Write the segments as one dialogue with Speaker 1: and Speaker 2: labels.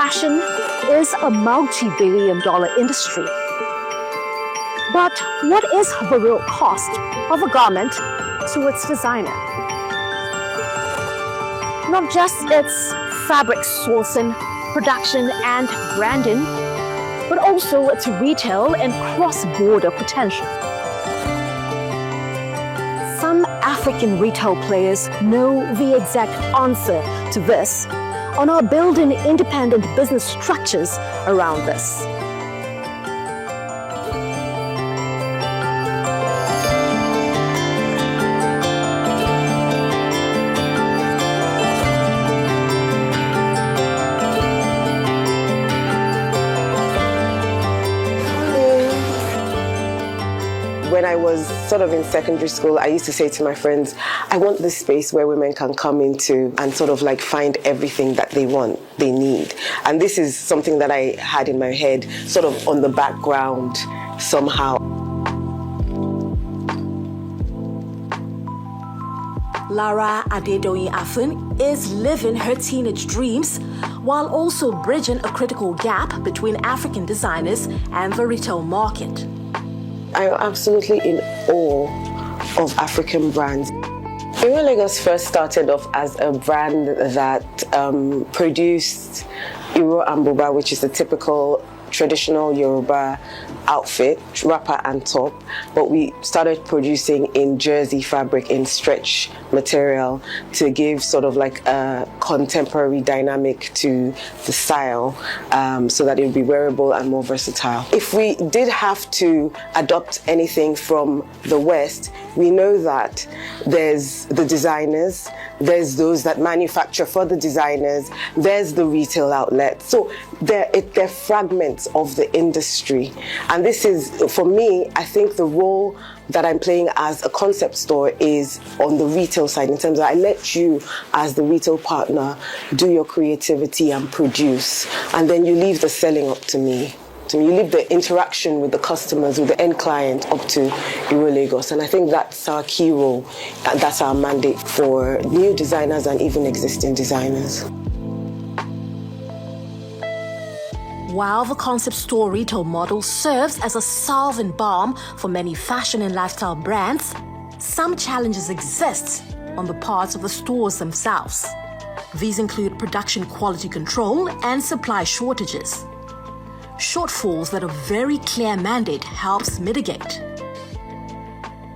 Speaker 1: fashion is a multi-billion-dollar industry. But what is the real cost of a garment to its designer? Not just its fabric sourcing, production, and branding, but also its retail and cross-border potential. Some African retail players know the exact answer to this and are building independent business structures around this.
Speaker 2: When I was sort of in secondary school, I used to say to my friends, I want this space where women can come into and sort of like find everything that they want, they need. And this is something that I had in my head, sort of on the background somehow.
Speaker 1: Lara Adedoyin Afun is living her teenage dreams while also bridging a critical gap between African designers and the retail market.
Speaker 2: I'm absolutely in awe of African brands. Iro Lagos first started off as a brand that produced Iro and Buba, which is a typical traditional Yoruba outfit, wrapper and top, but we started producing in jersey fabric, in stretch material, to give sort of like a contemporary dynamic to the style, so that it would be wearable and more versatile. If we did have to adopt anything from the West, we know that there's the designers, there's those that manufacture for the designers, there's the retail outlet. So they're fragments of the industry. And this is, for me, I think the role that I'm playing as a concept store is on the retail side, in terms of I let you, as the retail partner, do your creativity and produce. And then you leave the selling up to me. You leave the interaction with the customers, with the end client, up to Iro Lagos. And I think that's our key role. That's our mandate for new designers and even existing designers.
Speaker 1: While the concept store retail model serves as a salve and balm for many fashion and lifestyle brands, some challenges exist on the parts of the stores themselves. These include production quality control and supply shortages. Shortfalls that a very clear mandate helps mitigate.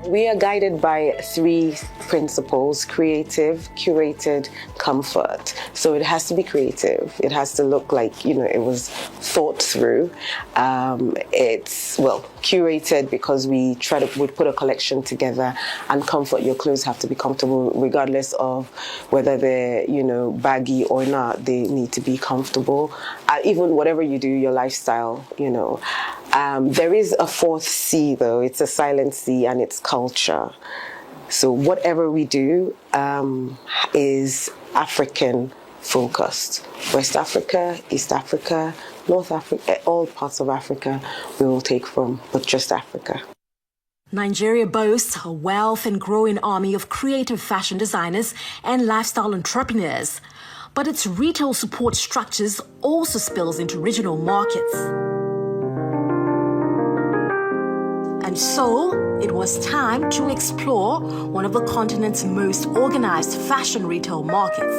Speaker 2: We are guided by 3 principles: creative, curated, comfort. So it has to be creative. It has to look like, it was thought through. It's, curated because we put a collection together, and comfort, your clothes have to be comfortable regardless of whether they're, baggy or not. They need to be comfortable. Even whatever you do, your lifestyle, there is a 4th C though. It's a silent C, and it's culture. So whatever we do is African focused. West Africa, East Africa, North Africa, all parts of Africa we will take from, but just Africa.
Speaker 1: Nigeria boasts a wealth and growing army of creative fashion designers and lifestyle entrepreneurs, but its retail support structures also spills into regional markets. And so, it was time to explore one of the continent's most organized fashion retail markets.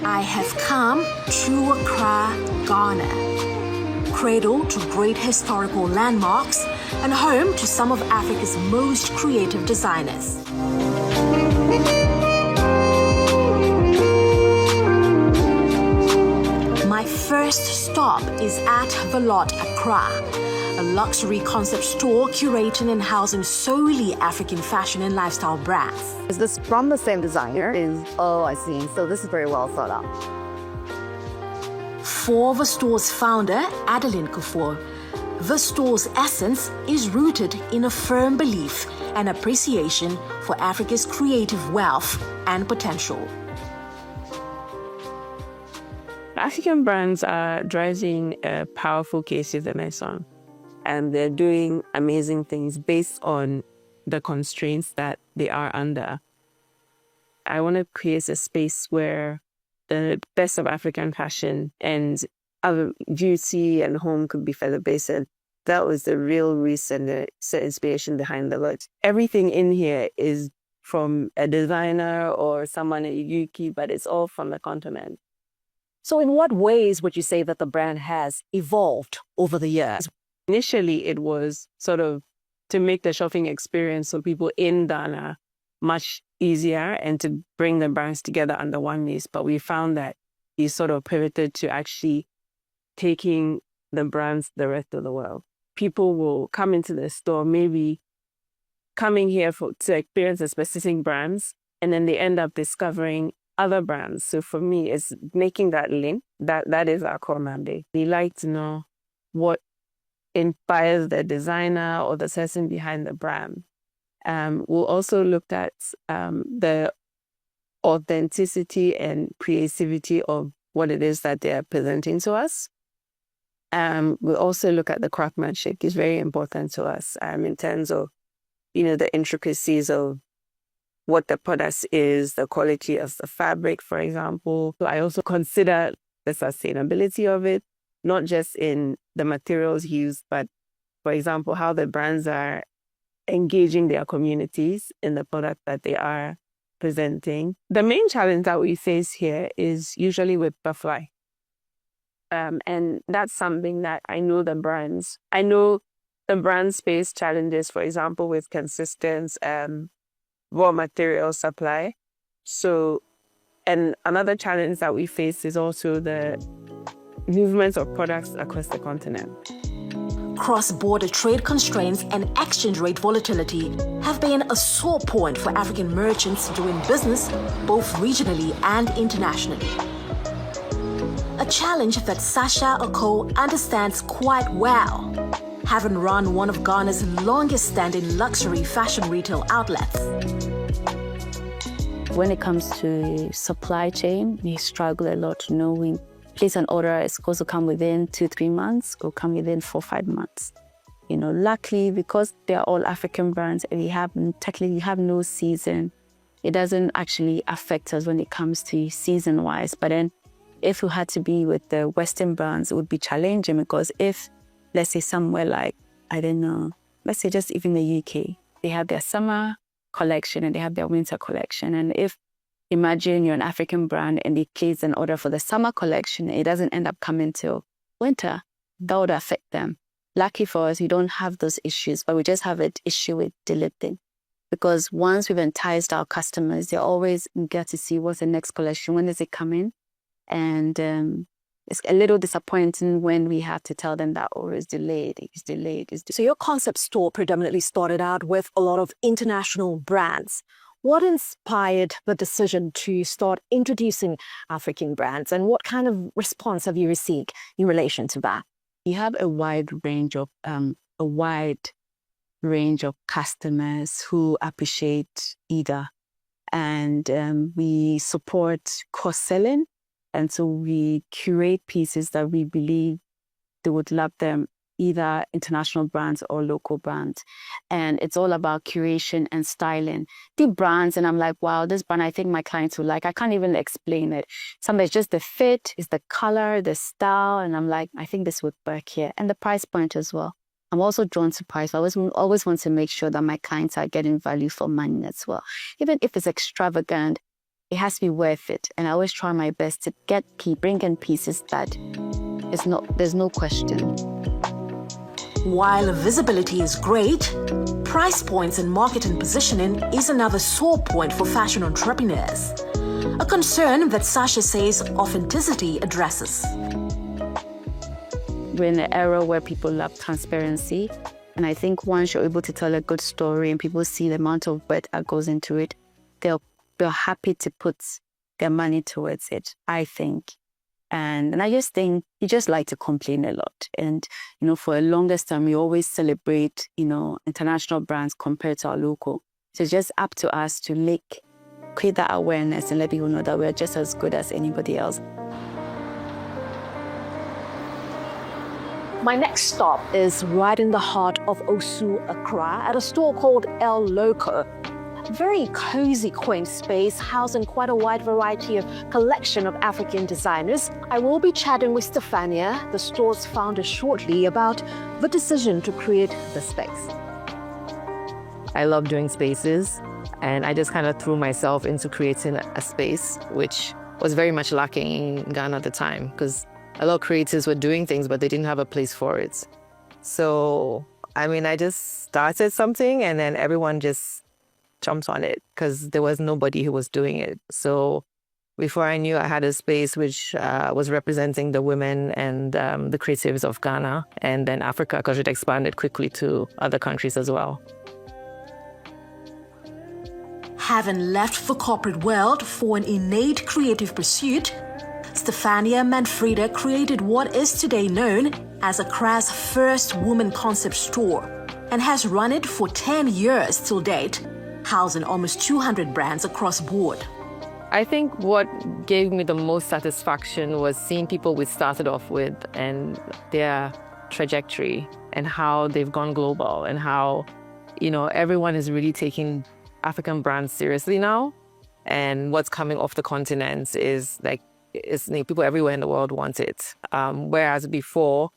Speaker 1: I have come to Accra, Ghana, cradle to great historical landmarks and home to some of Africa's most creative designers. My first stop is at The Lot, Accra, a luxury concept store curating and housing solely African fashion and lifestyle brands.
Speaker 3: Is this from the same designer? Oh, I see. So this is very well thought out.
Speaker 1: For the store's founder, Adeline Kufuor, the store's essence is rooted in a firm belief and appreciation for Africa's creative wealth and potential.
Speaker 4: African brands are driving a powerful case of the Renaissance, and they're doing amazing things based on the constraints that they are under. I want to create a space where the best of African fashion and other beauty and home could be celebrated. That was the real reason, the inspiration behind the look. Everything in here is from a designer or someone at Yuki, but it's all from the continent.
Speaker 1: So in what ways would you say that the brand has evolved over the years?
Speaker 4: Initially, it was sort of to make the shopping experience for people in Ghana much easier and to bring the brands together under one lease. But we found that we sort of pivoted to actually taking the brands the rest of the world. People will come into the store, maybe coming here to experience the specific brands, and then they end up discovering other brands. So for me, it's making that link. That is our core mandate. We like to know what inspires the designer or the person behind the brand. We'll also look at the authenticity and creativity of what it is that they're presenting to us. We'll also look at the craftsmanship. It's very important to us in terms of, the intricacies of what the product is, the quality of the fabric, for example. So I also consider the sustainability of it, not just in the materials used, but, for example, how the brands are engaging their communities in the product that they are presenting. The main challenge that we face here is usually with butterfly. And that's something that I know the brands face challenges, for example, with consistent raw material supply. So, and another challenge that we face is also the movement of products across the continent.
Speaker 1: Cross-border trade constraints and exchange rate volatility have been a sore point for African merchants doing business both regionally and internationally. A challenge that Sasha Oko understands quite well, having run one of Ghana's longest-standing luxury fashion retail outlets.
Speaker 5: When it comes to supply chain, we struggle a lot. We place an order, it's supposed to come within 2-3 months, or come within 4-5 months. Luckily, because they're all African brands and we have no season, it doesn't actually affect us when it comes to season-wise. But then if we had to be with the Western brands, it would be challenging because if, let's say somewhere like, let's say just even the UK, they have their summer collection and they have their winter collection. And if, imagine you're an African brand and they place an order for the summer collection, it doesn't end up coming till winter, that would affect them. Lucky for us, we don't have those issues, but we just have an issue with deleting. Because once we've enticed our customers, they always get to see what's the next collection, when does it come in? And it's a little disappointing when we have to tell them that, it's delayed.
Speaker 1: So your concept store predominantly started out with a lot of international brands. What inspired the decision to start introducing African brands, and what kind of response have you received in relation to that?
Speaker 5: We have a wide range of customers who appreciate either, and we support cross-selling. And so we curate pieces that we believe they would love them, either international brands or local brands. And it's all about curation and styling. The brands, and I'm like, wow, this brand I think my clients will like. I can't even explain it. Sometimes just the fit, is the color, the style. And I'm like, I think this would work here. And the price point as well. I'm also drawn to price. I always want to make sure that my clients are getting value for money as well. Even if it's extravagant, it has to be worth it. And I always try my best to bring in pieces that there's no question.
Speaker 1: While visibility is great, price points and marketing positioning is another sore point for fashion entrepreneurs. A concern that Sasha says authenticity addresses.
Speaker 5: We're in an era where people love transparency. And I think once you're able to tell a good story and people see the amount of work that goes into it, they're happy to put their money towards it, I think. And I just think you just like to complain a lot. And, for the longest time, we always celebrate, international brands compared to our local. So it's just up to us to create that awareness and let people know that we're just as good as anybody else.
Speaker 1: My next stop is right in the heart of Osu, Accra, at a store called El Loco. Very cozy, quaint space, housing quite a wide variety of collection of African designers. I will be chatting with Stefania, the store's founder, shortly about the decision to create the space.
Speaker 6: I love doing spaces, and I just kind of threw myself into creating a space, which was very much lacking in Ghana at the time, because a lot of creators were doing things, but they didn't have a place for it. So, I just started something, and then everyone just jumped on it because there was nobody who was doing it. So before I knew, I had a space which was representing the women and the creatives of Ghana and then Africa, because it expanded quickly to other countries as well.
Speaker 1: Having left the corporate world for an innate creative pursuit, Stefania Manfreda created what is today known as Accra's first woman concept store and has run it for 10 years till date, housing almost 200 brands across board.
Speaker 6: I think what gave me the most satisfaction was seeing people we started off with and their trajectory and how they've gone global and how, everyone is really taking African brands seriously now. And what's coming off the continent is people everywhere in the world want it. Whereas before,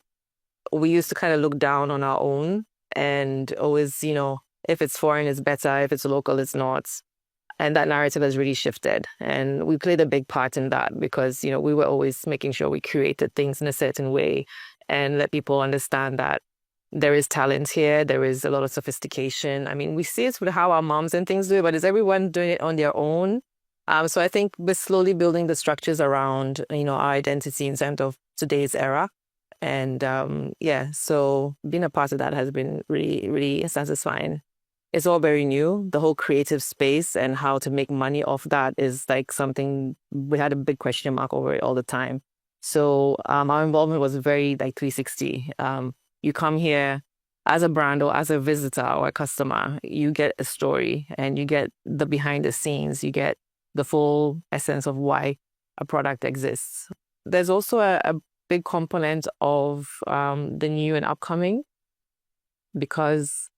Speaker 6: we used to kind of look down on our own and always, if it's foreign, it's better. If it's local, it's not. And that narrative has really shifted. And we played a big part in that because, we were always making sure we created things in a certain way and let people understand that there is talent here. There is a lot of sophistication. We see it with how our moms and things do it, but is everyone doing it on their own? So I think we're slowly building the structures around, our identity in terms of today's era. And so being a part of that has been really, really satisfying. It's all very new. The whole creative space and how to make money off that is something we had a big question mark over it all the time. So our involvement was very 360. You come here as a brand or as a visitor or a customer, you get a story and you get the behind the scenes. You get the full essence of why a product exists. There's also a big component of the new and upcoming because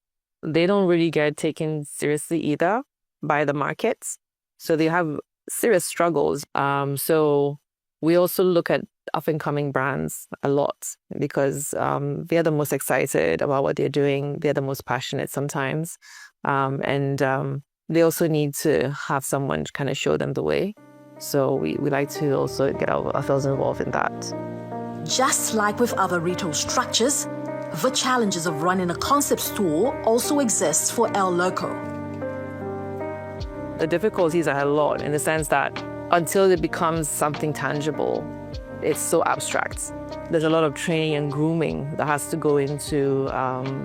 Speaker 6: they don't really get taken seriously either by the markets. So they have serious struggles. So we also look at up-and-coming brands a lot because they're the most excited about what they're doing. They're the most passionate sometimes. And they also need to have someone kind of show them the way. So we like to also get ourselves involved in that.
Speaker 1: Just like with other retail structures, the challenges of running a concept store also exists for El Loco.
Speaker 6: The difficulties are a lot in the sense that until it becomes something tangible, it's so abstract. There's a lot of training and grooming that has to go into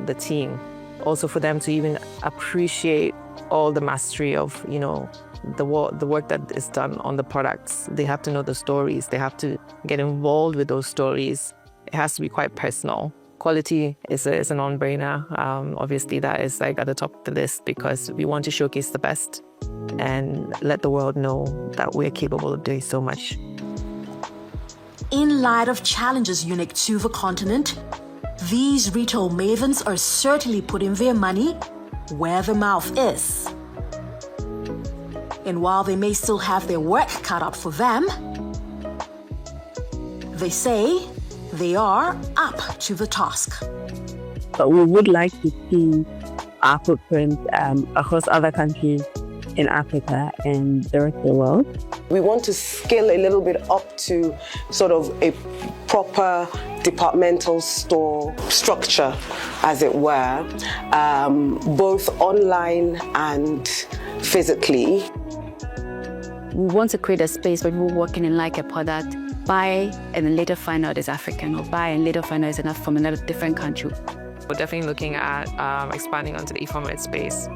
Speaker 6: the team. Also for them to even appreciate all the mastery of, the work that is done on the products. They have to know the stories. They have to get involved with those stories. It has to be quite personal. Quality is a non-brainer. Obviously, that is at the top of the list because we want to showcase the best and let the world know that we're capable of doing so much.
Speaker 1: In light of challenges unique to the continent, these retail mavens are certainly putting their money where the mouth is. And while they may still have their work cut out for them, they say they are up to the task.
Speaker 7: But we would like to see our footprint across other countries in Africa and the rest of the world.
Speaker 2: We want to scale a little bit up to sort of a proper departmental store structure, as it were, both online and physically.
Speaker 5: We want to create a space where people walking in like a product, buy and then later find out it's African, or buy and later find out it's from another different country.
Speaker 6: We're definitely looking at expanding onto the e-commerce space.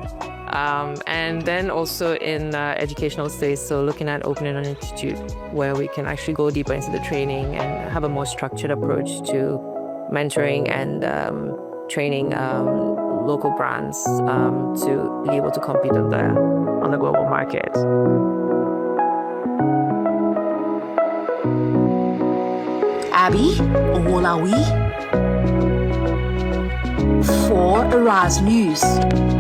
Speaker 6: And then also in educational space, so looking at opening an institute where we can actually go deeper into the training and have a more structured approach to mentoring and training local brands to be able to compete on the global market.
Speaker 1: Abby, Owolawi, For Arise News.